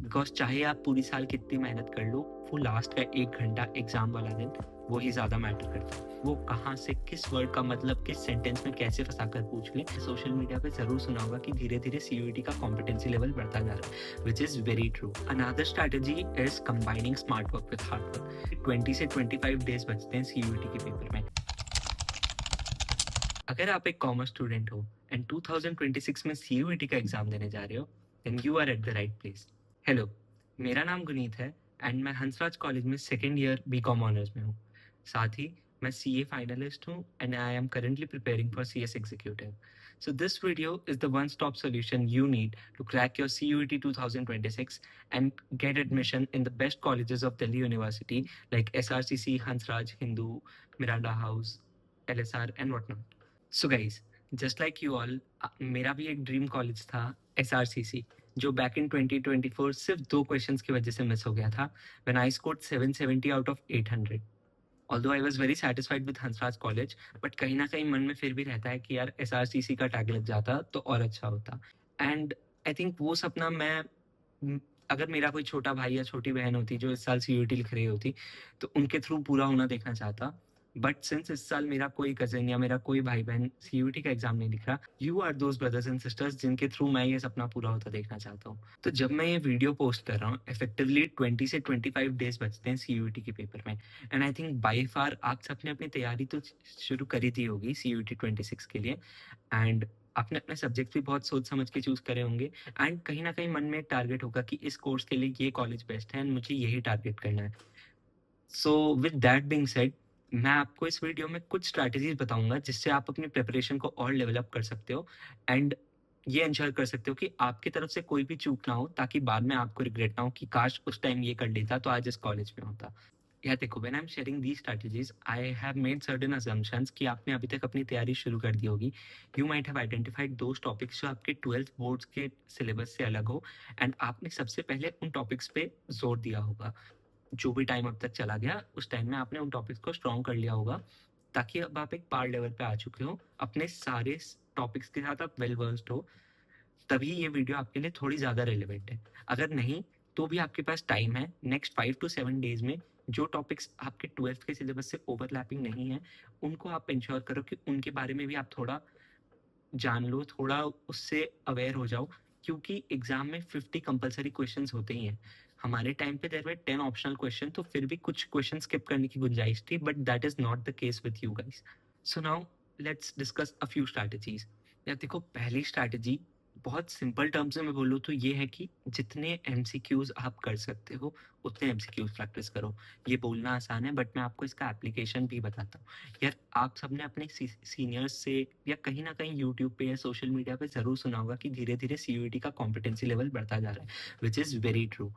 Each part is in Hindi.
बिकॉज चाहे आप पूरी साल कितनी मेहनत कर लो, वो लास्ट का 1 घंटा एग्जाम वाला दिन वो ही ज़्यादा मैटर करता है। वो कहाँ से किस वर्ड का मतलब किस सेंटेंस में कैसे फंसा कर पूछ ले। सोशल मीडिया पे ज़रूर सुना होगा कि धीरे धीरे सीयूईटी का कॉम्पिटेंसी लेवल बढ़ता जा रहा है, which is very true. Another strategy is combining smart work with hard work. 20 से 25 डेज बचते हैं सीयूईटी के पेपर में। अगर आप एक कॉमर्स स्टूडेंट हो एंड 2026 में सीयूईटी का एग्जाम देने जा रहे हो, then you are at the right place. Hello, मेरा नाम गुनीत है एंड मैं हंसराज कॉलेज में सेकेंड ईयर बीकॉम ऑनर्स में हूँ। साथ ही मैं सीए फाइनलिस्ट हूँ and I am currently preparing for CS executive. So this video is the one-stop solution you need to crack your CUET 2026 and get admission in the best colleges of Delhi University like SRCC, Hansraj, Hindu, Miranda House, LSR and whatnot. So guys, just like you all, मेरा भी एक ड्रीम कॉलेज था SRCC, जो बैक इन 2024 सिर्फ 2 क्वेश्चंस की वजह से मिस हो गया था when I scored 770 out of 800। Although I was very satisfied with Hansraj college, but कहीं ना कहीं मन में फिर भी रहता है कि यार SRCC का टैग लग जाता तो और अच्छा होता। एंड आई थिंक वो सपना अगर मेरा कोई छोटा भाई या छोटी बहन होती जो इस साल सीयूईटी लिख रही होती, तो उनके थ्रू पूरा होना देखना चाहता। बट सिंस इस साल मेरा कोई कजन या मेरा कोई भाई बहन सीयूईटी का एग्जाम नहीं लिख रहा, you are those brothers and sisters जिनके थ्रू मैं ये सपना पूरा होता देखना चाहता हूँ। तो जब मैं ये वीडियो पोस्ट कर रहा हूँ, इफेक्टिवली 20 से 25 डेज बचते हैं सीयूईटी के पेपर में। And I think by far आप सबने अपनी तैयारी तो शुरू करी थी होगी सीयूईटी 26 के लिए, एंड आपने अपने सब्जेक्ट भी बहुत सोच समझ के चूज करे होंगे, एंड कहीं ना कहीं मन में एक टारगेट होगा कि इस कोर्स के लिए ये कॉलेज बेस्ट है एंड मुझे यही टारगेट करना है। So with that being said, मैं आपको इस वीडियो में कुछ स्ट्रैटेजीज बताऊंगा जिससे आप अपनी प्रिपरेशन को और लेवल अप कर सकते हो एंड ये इंश्योर कर सकते हो कि आपकी तरफ से कोई भी चूक ना हो, ताकि बाद में आपको रिग्रेट ना हो कि काश उस टाइम ये कर लेता तो आज इस कॉलेज में होता। या देखो, when I am sharing these strategies, I have made certain assumptions कि आपने अभी तक अपनी तैयारी शुरू कर दी होगी। You might have identified those topics जो आपके 12th बोर्ड्स के सिलेबस से अलग हो, एंड आपने सबसे पहले उन टॉपिक्स पे जोर दिया होगा। जो भी टाइम अब तक चला गया, उस टाइम में आपने उन टॉपिक्स को स्ट्रॉन्ग कर लिया होगा, ताकि अब आप एक पार लेवल पे आ चुके हो, अपने सारे टॉपिक्स के साथ आप वेल वर्स्ड हो। तभी ये वीडियो आपके लिए थोड़ी ज़्यादा रेलिवेंट है। अगर नहीं, तो भी आपके पास टाइम है। नेक्स्ट 5 to 7 डेज में जो टॉपिक्स आपके 12th के सिलेबस से ओवरलैपिंग नहीं है, उनको आप इंश्योर करो कि उनके बारे में भी आप थोड़ा जान लो, थोड़ा उससे अवेयर हो जाओ, क्योंकि एग्जाम में 50 कंपलसरी क्वेश्चंस होते ही हैं। हमारे टाइम पे देयर वर 10 ऑप्शनल क्वेश्चन, तो फिर भी कुछ क्वेश्चन स्किप करने की गुंजाइश थी, but that is not the case with you guys. So now let's discuss a few strategies. यार देखो, पहली स्ट्रैटेजी बहुत सिंपल टर्म्स में मैं बोलूँ तो ये है कि जितने एमसीक्यूज आप कर सकते हो उतने एमसीक्यूज प्रैक्टिस करो। ये बोलना आसान है, बट मैं आपको इसका एप्लीकेशन भी बताता हूँ। यार, आप सबने अपने सीनियर्स से या कहीं ना कहीं यूट्यूब पे या सोशल मीडिया पे ज़रूर सुना होगा कि धीरे धीरे सीयूईटी का कॉम्पिटेंसी लेवल बढ़ता जा रहा है, विच इज़ वेरी ट्रू।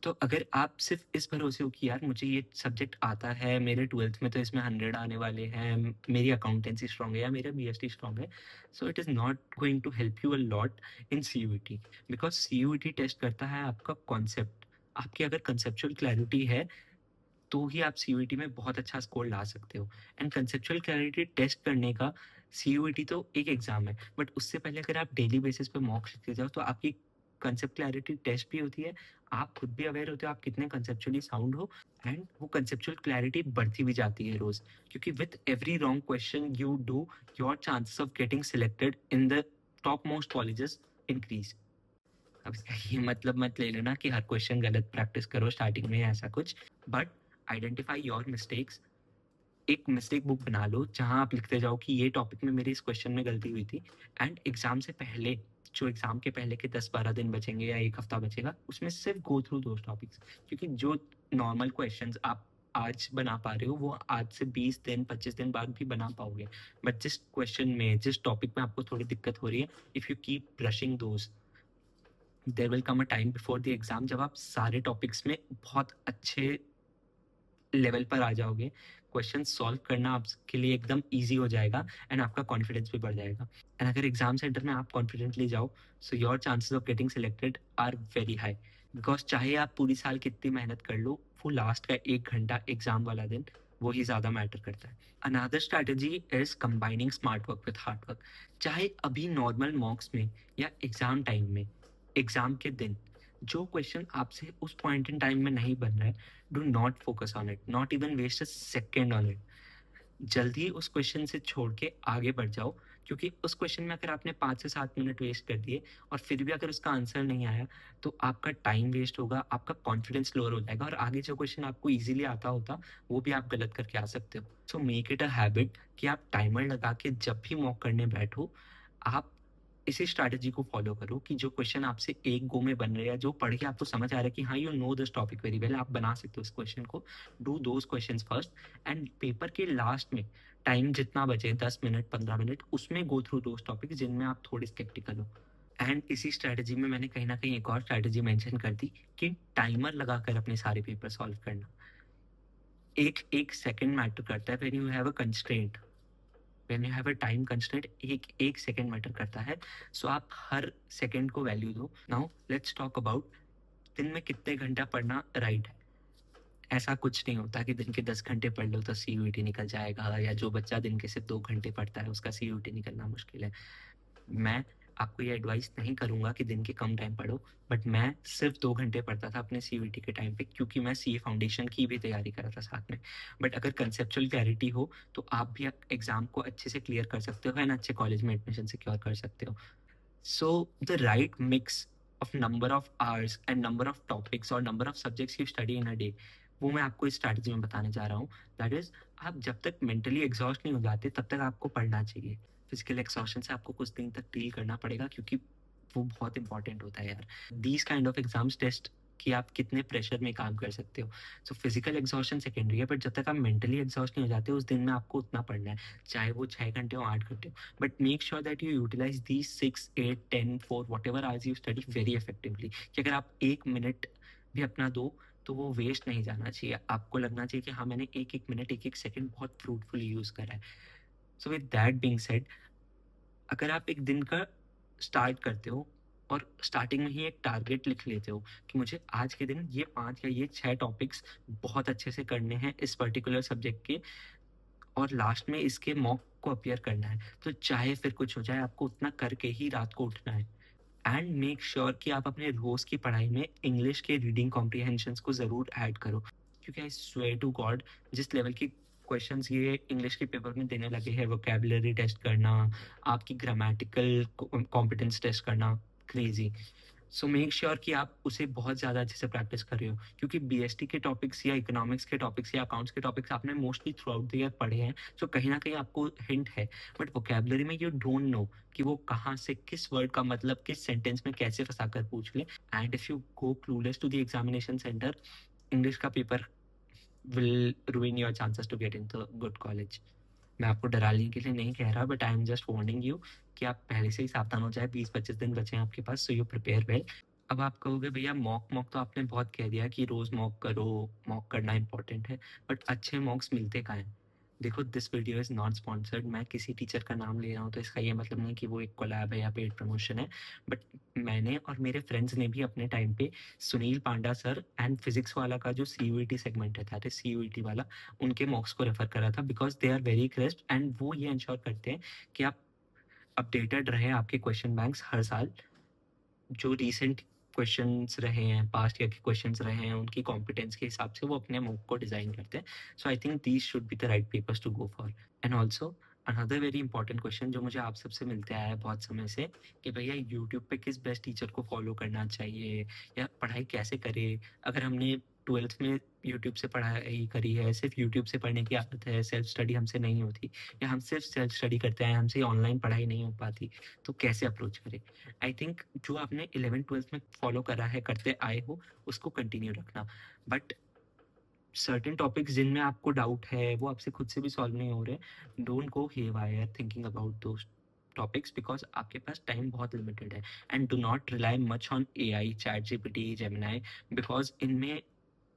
तो अगर आप सिर्फ इस भरोसे हो कि यार मुझे ये सब्जेक्ट आता है, मेरे 12th में तो इसमें 100 आने वाले हैं, मेरी अकाउंटेंसी स्ट्रॉन्ग है या मेरा बीएसटी स्ट्रॉन्ग है, so it is not going to help you a lot in CUET. Because CUET test करता है आपका कॉन्सेप्ट। आपकी अगर कंसेप्चुअल क्लैरिटी है, तो ही आप सीयूईटी में बहुत अच्छा स्कोर ला सकते हो। एंड कंसेप्चुअल क्लैरिटी टेस्ट करने का सीयूईटी तो एक एग्जाम है, बट उससे पहले अगर आप डेली बेसिस पे मॉक्स लिखते जाओ तो आपकी कंसेप्ट क्लैरिटी टेस्ट भी होती है। आप खुद भी अवेयर होते हो आप कितने कंसेप्चुअली साउंड हो, एंड वो कंसेप्चुअल क्लैरिटी बढ़ती भी जाती है रोज, क्योंकि with every wrong question you do, your chances of getting selected in the top most colleges increase. अब इसका ये मतलब मत ले लेना कि हर क्वेश्चन गलत प्रैक्टिस करो स्टार्टिंग में या ऐसा कुछ, बट आइडेंटिफाई योर मिस्टेक्स। एक मिस्टेक बुक बना लो जहां आप लिखते जाओ कि ये टॉपिक में मेरी इस क्वेश्चन में गलती हुई थी, एंड एग्जाम से पहले, जो एग्जाम के पहले के 10-12 दिन बचेंगे या एक हफ्ता बचेगा, उसमें सिर्फ गो थ्रू दो टॉपिक्स। क्योंकि जो नॉर्मल क्वेश्चंस आप आज बना पा रहे हो, वो आज से 20 दिन 25 दिन बाद भी बना पाओगे। बट जिस क्वेश्चन में, जिस टॉपिक में आपको थोड़ी दिक्कत हो रही है, if you keep brushing those, there will come a time before the exam जब आप सारे टॉपिक्स में बहुत अच्छे लेवल पर आ जाओगे। क्वेश्चन सॉल्व करना आपके लिए एकदम इजी हो जाएगा एंड आपका कॉन्फिडेंस भी बढ़ जाएगा। एंड अगर एग्जाम सेंटर में आप कॉन्फिडेंटली जाओ, so your chances of getting selected are very high. Because चाहे आप पूरी साल कितनी मेहनत कर लो, वो लास्ट का 1 घंटा एग्जाम वाला दिन वो ही ज्यादा मैटर करता है। Another strategy is combining smart work with hard work. चाहे अभी नॉर्मल मॉक्स में या एग्जाम टाइम में, एग्जाम के दिन जो क्वेश्चन आपसे उस पॉइंट इन टाइम में नहीं बन रहा है, do not focus on it, not even waste a second on it. जल्दी उस क्वेश्चन से छोड़ के आगे बढ़ जाओ, क्योंकि उस क्वेश्चन में अगर आपने 5 से 7 मिनट वेस्ट कर दिए और फिर भी अगर उसका आंसर नहीं आया, तो आपका टाइम वेस्ट होगा, आपका कॉन्फिडेंस लोअर हो जाएगा और आगे जो क्वेश्चन आपको इजीली आता होता वो भी आप गलत करके आ सकते हो। So make it a habit कि आप टाइमर लगा के जब भी मॉक करने बैठो, आप इसी स्ट्रैटेजी को फॉलो करो कि जो क्वेश्चन आपसे एक गो में बन रहे हैं, जो पढ़ के आपको समझ आ रहा है कि हाँ you know this topic very well, आप बना सकते हो इस क्वेश्चन को, do those questions first, and paper के लास्ट में टाइम जितना बचे 10 मिनट 15 मिनट, उसमें गो थ्रू दोज टॉपिक जिनमें आप थोड़े स्केप्टिकल हो। एंड इसी स्ट्रैटेजी में मैंने कहीं ना कहीं एक और स्ट्रैटेजी मेंशन कर दी कि टाइमर लगाकर अपने सारे पेपर सॉल्व करना। एक एक सेकंड मैटर करता है when you have a constraint, when you have a time constraint, एक एक सेकंड मैटर करता है। सो आप हर सेकंड को वैल्यू दो। नाउ लेट्स टॉक अबाउट दिन में कितने घंटा पढ़ना राइट है। ऐसा कुछ नहीं होता कि दिन के 10 घंटे पढ़ लो तो सीयूईटी निकल जाएगा, या जो बच्चा दिन के सिर्फ 2 घंटे पढ़ता है उसका सीयूईटी निकलना मुश्किल है। मैं आपको ये एडवाइस नहीं करूंगा कि दिन के कम टाइम पढ़ो, बट मैं सिर्फ 2 घंटे पढ़ता था अपने सीयूईटी के टाइम पे, क्योंकि मैं सीए फाउंडेशन की भी तैयारी कर रहा था साथ में। बट अगर कंसेप्चुअल क्लैरिटी हो तो आप भी एग्जाम को अच्छे से क्लियर कर सकते हो एंड अच्छे कॉलेज में एडमिशन सिक्योर कर सकते हो। So the right mix of number of hours and number of topics और number of subjects you study in a day, वो मैं आपको इस स्ट्रैटेजी में बताने जा रहा हूँ। दैट इज, आप जब तक मेंटली एग्जॉस्ट नहीं हो जाते तब तक आपको पढ़ना चाहिए। फिजिकल एग्जॉशन से आपको कुछ दिन तक डील करना पड़ेगा, क्योंकि वो बहुत इंपॉर्टेंट होता है यार। These kind of exams test कि आप कितने प्रेशर में काम कर सकते हो। सो फिजिकल एग्जॉशन सेकेंडरी है, बट जब तक आप मेंटली एग्जॉस्ट नहीं हो जाते उस दिन में आपको उतना पढ़ना है, चाहे वो 6 घंटे हो 8 घंटे हो। But make sure that you utilize the 6 8 10 4 whatever hours you study very effectively, कि अगर आप 1 मिनट भी अपना दो तो वो वेस्ट नहीं जाना चाहिए। आपको लगना चाहिए कि हाँ मैंने एक एक मिनट एक एक सेकंड बहुत फ्रूटफुली यूज करा है। So with that being said, अगर आप एक दिन का स्टार्ट करते हो और स्टार्टिंग में ही एक टारगेट लिख लेते हो कि मुझे आज के दिन ये 5 या ये 6 टॉपिक्स बहुत अच्छे से करने हैं इस पर्टिकुलर सब्जेक्ट के, और लास्ट में इसके मॉक को अपियर करना है, तो चाहे फिर कुछ हो जाए आपको उतना करके ही रात को उठना है। एंड मेक श्योर कि आप अपने रोज की पढ़ाई में इंग्लिश के रीडिंग कॉम्प्रिहेंशन को जरूर ऐड करो, क्योंकि आई स्वेयर टू गॉड जिस लेवल की क्वेश्चंस ये इंग्लिश के पेपर में देने लगे हैं, वोकैबुलरी टेस्ट करना, आपकी ग्रामेटिकल कॉम्पिटेंस टेस्ट करना, क्रेजी। सो मेक श्योर कि आप उसे बहुत ज़्यादा अच्छे से प्रैक्टिस कर रहे हो, क्योंकि बीएसटी के टॉपिक्स या इकोनॉमिक्स के टॉपिक्स या अकाउंट्स के टॉपिक्स आपने mostly through out the year पढ़े हैं, सो कहीं ना कहीं आपको हिंट है। बट वोकैबुलरी में यू डोंट नो कि वो कहाँ से किस वर्ड का मतलब किस सेंटेंस में कैसे फंसा कर पूछ ले। And if you go clueless to the examination centre, English का paper will ruin your chances to get into good college। मैं आपको डराने के लिए नहीं कह रहा, but I am just warning you कि आप पहले से ही सावधान हो जाए। 20-25 दिन बचे हैं आपके पास, सो यू प्रिपेयर वेल। अब आप कहोगे भैया मॉक मॉक तो आपने बहुत कह दिया कि रोज मॉक करो, मॉक करना इंपॉर्टेंट है, बट अच्छे मॉक्स मिलते कहाँ हैं? देखो, this video is not sponsored, मैं किसी टीचर का नाम ले रहा हूँ तो इसका ये मतलब नहीं कि वो एक कोलैब है या पेड प्रमोशन है। बट मैंने और मेरे फ्रेंड्स ने भी अपने टाइम पे Sunil Panda sir and physics वाला का जो सीयूईटी सेगमेंट है, दैट इज सीयूईटी वाला, उनके मॉक्स को रेफर करा था, because they are very crisp and वो ये इंश्योर करते हैं कि आप अपडेटेड रहे, आपके क्वेश्चन बैंक्स हर साल जो रिसेंट क्वेश्चंस रहे हैं, पास्ट ईयर के क्वेश्चंस रहे हैं, उनकी कॉम्पिटेंस के हिसाब से वो अपने मॉक को डिजाइन करते हैं। So I think these should be the right papers to go for. And also another very important question जो मुझे आप सबसे मिलते आया है बहुत समय से, कि भैया यूट्यूब पे किस बेस्ट टीचर को फॉलो करना चाहिए या पढ़ाई कैसे करे। अगर हमने ट्वेल्थ में यूट्यूब से पढ़ाई करी है, सिर्फ यूट्यूब से पढ़ने की आदत है, सेल्फ स्टडी हमसे नहीं होती, या हम सिर्फ सेल्फ स्टडी करते हैं, हमसे ऑनलाइन पढ़ाई नहीं हो पाती, तो कैसे अप्रोच करें? आई थिंक जो आपने 11th-12th में फॉलो करा है, करते आए हो, उसको कंटिन्यू रखना। बट सर्टेन टॉपिक्स जिनमें आपको डाउट है, वो आपसे खुद से भी सॉल्व नहीं हो रहे, don't go haywire thinking about those topics, because आपके पास टाइम बहुत लिमिटेड है। And do not rely much on AI, ChatGPT, Gemini, because इनमें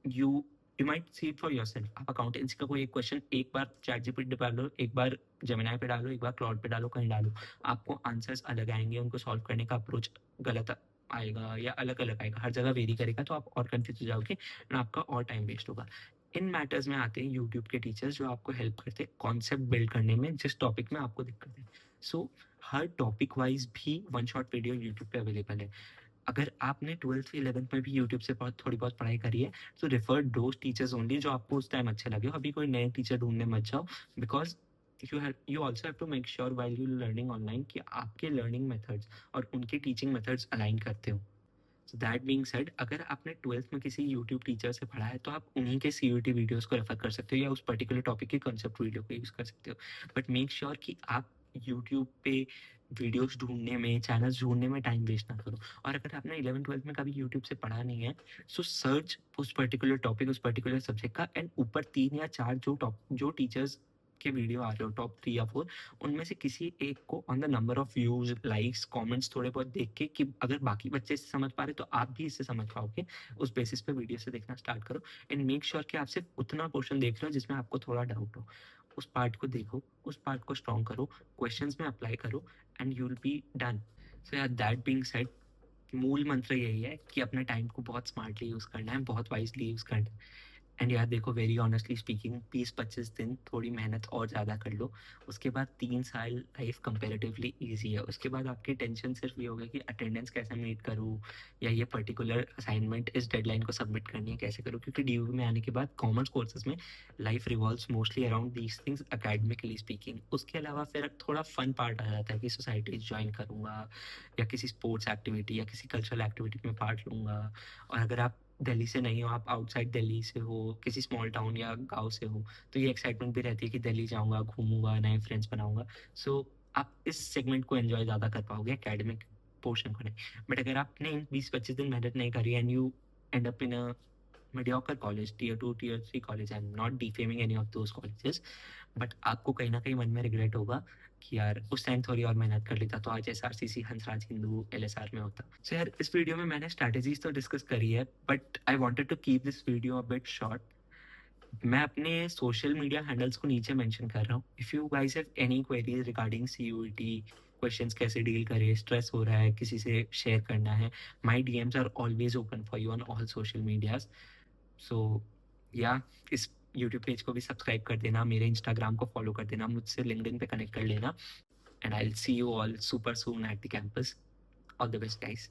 you you might see it for yourself. आप अकाउंटेंसी का कोई एक क्वेश्चन एक बार चैट जीपीटी पे डालो, एक बार जेमिनाई पे डालो, एक बार क्लाउड पे डालो, कहीं डालो, आपको आंसर्स अलग आएंगे, उनको सॉल्व करने का अप्रोच गलत आएगा या अलग अलग आएगा, हर जगह वेरी करेगा, तो आप और कंफ्यूज हो जाओगे और आपका और टाइम वेस्ट होगा। इन मैटर्स में आते हैं यूट्यूब के टीचर्स जो आपको हेल्प करते हैं कॉन्सेप्ट बिल्ड करने में, जिस टॉपिक में आपको दिक्कत है। सो हर टॉपिक वाइज भी वन शॉट वीडियो यूट्यूब पे अवेलेबल है। अगर आपने 12th 11th में भी यूट्यूब से बहुत थोड़ी बहुत पढ़ाई करी है, तो रेफर दोज टीचर्स ओनली जो आपको उस टाइम अच्छे लगे हो। अभी कोई नए टीचर ढूंढने मत जाओ, because you also have to make sure while you learning online कि आपके लर्निंग मेथड्स और उनके टीचिंग मेथड्स अलाइन करते हो। सो दैट बीइंग सेड, अगर आपने 12th में किसी यूट्यूब टीचर से पढ़ा है तो आप उन्हीं के सीयूटी वीडियोस को रेफर कर सकते हो या उस पर्टिकुलर टॉपिक के कंसेप्ट वीडियो को यूज़ कर सकते हो। बट मेक श्योर कि आप यूट्यूब पे वीडियोस ढूंढने में, चैनल्स ढूंढने में टाइम वेस्ट ना करो। और अगर आपने 11th 12th में कभी यूट्यूब से पढ़ा नहीं है, सो सर्च उस पर्टिकुलर टॉपिक, उस पर्टिकुलर सब्जेक्ट का, एंड ऊपर 3 या 4 जो टीचर्स के वीडियो आ रहे हो, टॉप 3 या 4, उनमें से किसी एक को on the number of views, likes, comments थोड़े बहुत देख के कि अगर बाकी बच्चे इससे समझ पा रहे तो आप भी इससे समझ पाओगे, उस बेसिस पे वीडियो से देखना स्टार्ट करो। एंड मेक श्योर कि आप सिर्फ उतना पोर्शन देख रहे हो जिसमें आपको थोड़ा डाउट हो। उस पार्ट को देखो, उस पार्ट को स्ट्रॉन्ग करो, क्वेश्चंस में अप्लाई करो, and you will be done. So यार, दैट बीइंग सेड, मूल मंत्र यही है कि अपने टाइम को बहुत स्मार्टली यूज़ करना है, बहुत वाइजली यूज़ करना है। एंड यार देखो, वेरी ऑनेस्टली स्पीकिंग, 20-25 दिन थोड़ी मेहनत और ज़्यादा कर लो, उसके बाद 3 साल लाइफ कंपेरेटिवली ईजी है। उसके बाद आपकी टेंशन सिर्फ ये होगा कि अटेंडेंस कैसे मीट करूँ, या ये पर्टिकुलर असाइनमेंट इस डेडलाइन को सबमिट करनी है कैसे करूँ, क्योंकि डीयू में आने के बाद कॉमर्स कोर्सेज में life revolves mostly around these things academically speaking. उसके अलावा फिर थोड़ा फन पार्ट आ जाता है कि सोसाइटीज ज्वाइन करूँगा, या किसी स्पोर्ट्स एक्टिविटी या किसी कल्चरल एक्टिविटी में पार्ट लूँगा। और अगर आप दिल्ली से नहीं हो, आप आउटसाइड दिल्ली से हो, किसी स्मॉल टाउन या गांव से हो, तो ये एक्साइटमेंट भी रहती है कि दिल्ली जाऊंगा, घूमूंगा, नए फ्रेंड्स बनाऊंगा। सो आप इस सेगमेंट को एंजॉय ज़्यादा कर पाओगे, एकेडमिक पोर्शन को नहीं। बट अगर आपने इन 20-25 दिन मेहनत नहीं करी and you and up in a mediocre college, tier 2 tier 3 college, I'm not defaming any of those colleges, but आपको कहीं ना कहीं मन में रिग्रेट होगा कि यार उस टाइम थोड़ी और मेहनत कर लेता तो आज SRCC, हंसराज हिंदू, LSR में होता। सो यार, इस वीडियो में मैंने स्ट्रैटेजीज तो डिस्कस करी है, but I wanted to keep this video a bit short. मैं अपने सोशल मीडिया हैंडल्स को नीचे मेंशन कर रहा हूँ। If you guys have any queries regarding CUET questions, कैसे डील करें, स्ट्रेस हो रहा है, किसी से शेयर करना है, my DMs are always open for you on all social medias. So या इस यूट्यूब पेज को भी सब्सक्राइब कर देना, मेरे इंस्टाग्राम को फॉलो कर देना, मुझसे लिंक्डइन पे कनेक्ट कर लेना, and I will see you all super soon at the campus. All the best guys.